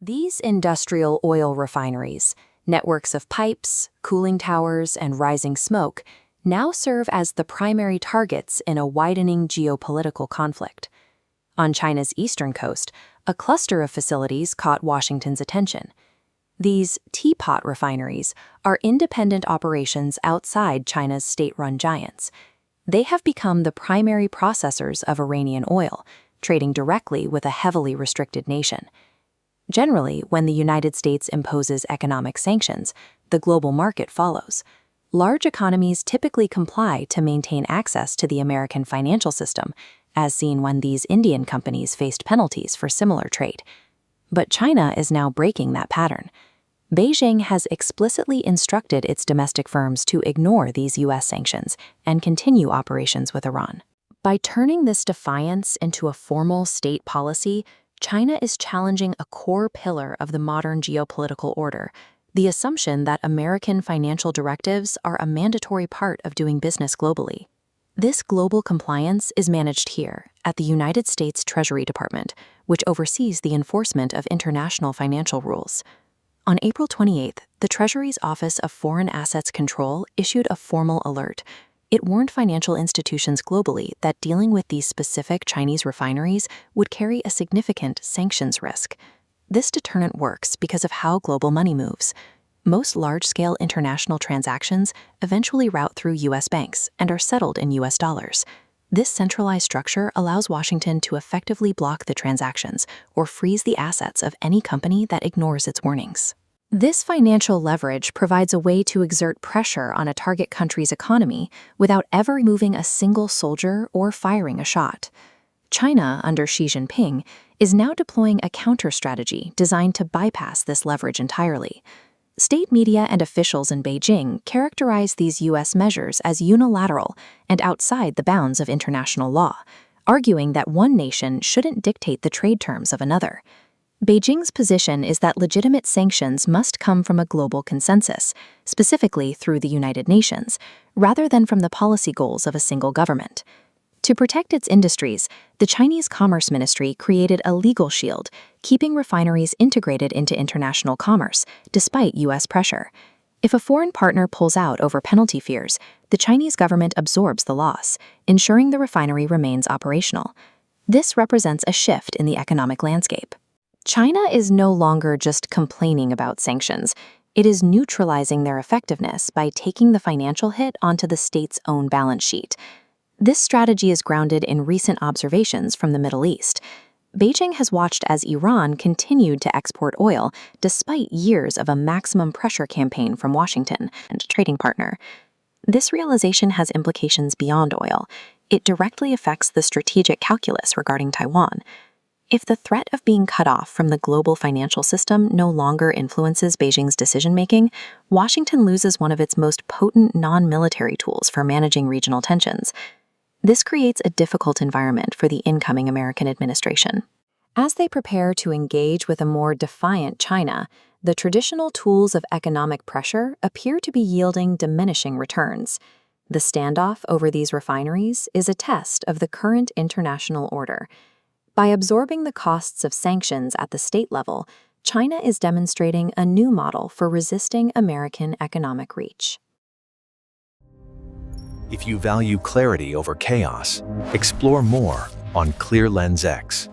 These industrial oil refineries, networks of pipes, cooling towers, and rising smoke, now serve as the primary targets in a widening geopolitical conflict. On China's eastern coast, a cluster of facilities caught Washington's attention. These teapot refineries are independent operations outside China's state-run giants. They have become the primary processors of Iranian oil, trading directly with a heavily restricted nation. Generally, when the United States imposes economic sanctions, the global market follows. Large economies typically comply to maintain access to the American financial system, as seen when these Indian companies faced penalties for similar trade. But China is now breaking that pattern. Beijing has explicitly instructed its domestic firms to ignore these U.S. sanctions and continue operations with Iran. By turning this defiance into a formal state policy, China is challenging a core pillar of the modern geopolitical order, the assumption that American financial directives are a mandatory part of doing business globally. This global compliance is managed here, at the United States Treasury Department, which oversees the enforcement of international financial rules. On April 28th, the Treasury's Office of Foreign Assets Control issued a formal alert. It warned financial institutions globally that dealing with these specific Chinese refineries would carry a significant sanctions risk. This deterrent works because of how global money moves. Most large-scale international transactions eventually route through U.S. banks and are settled in U.S. dollars. This centralized structure allows Washington to effectively block the transactions or freeze the assets of any company that ignores its warnings. This financial leverage provides a way to exert pressure on a target country's economy without ever moving a single soldier or firing a shot. China, under Xi Jinping, is now deploying a counter-strategy designed to bypass this leverage entirely. State media and officials in Beijing characterize these U.S. measures as unilateral and outside the bounds of international law, arguing that one nation shouldn't dictate the trade terms of another. Beijing's position is that legitimate sanctions must come from a global consensus, specifically through the United Nations, rather than from the policy goals of a single government. To protect its industries, the Chinese Commerce Ministry created a legal shield, keeping refineries integrated into international commerce, despite U.S. pressure. If a foreign partner pulls out over penalty fears, the Chinese government absorbs the loss, ensuring the refinery remains operational. This represents a shift in the economic landscape. China is no longer just complaining about sanctions. It is neutralizing their effectiveness by taking the financial hit onto the state's own balance sheet. This strategy is grounded in recent observations from the Middle East. Beijing has watched as Iran continued to export oil despite years of a maximum pressure campaign from Washington and a trading partner. This realization has implications beyond oil. It directly affects the strategic calculus regarding Taiwan. If the threat of being cut off from the global financial system no longer influences Beijing's decision-making, Washington loses one of its most potent non-military tools for managing regional tensions. This creates a difficult environment for the incoming American administration. As they prepare to engage with a more defiant China, the traditional tools of economic pressure appear to be yielding diminishing returns. The standoff over these refineries is a test of the current international order. By absorbing the costs of sanctions at the state level, China is demonstrating a new model for resisting American economic reach. If you value clarity over chaos, explore more on Clear Lens X.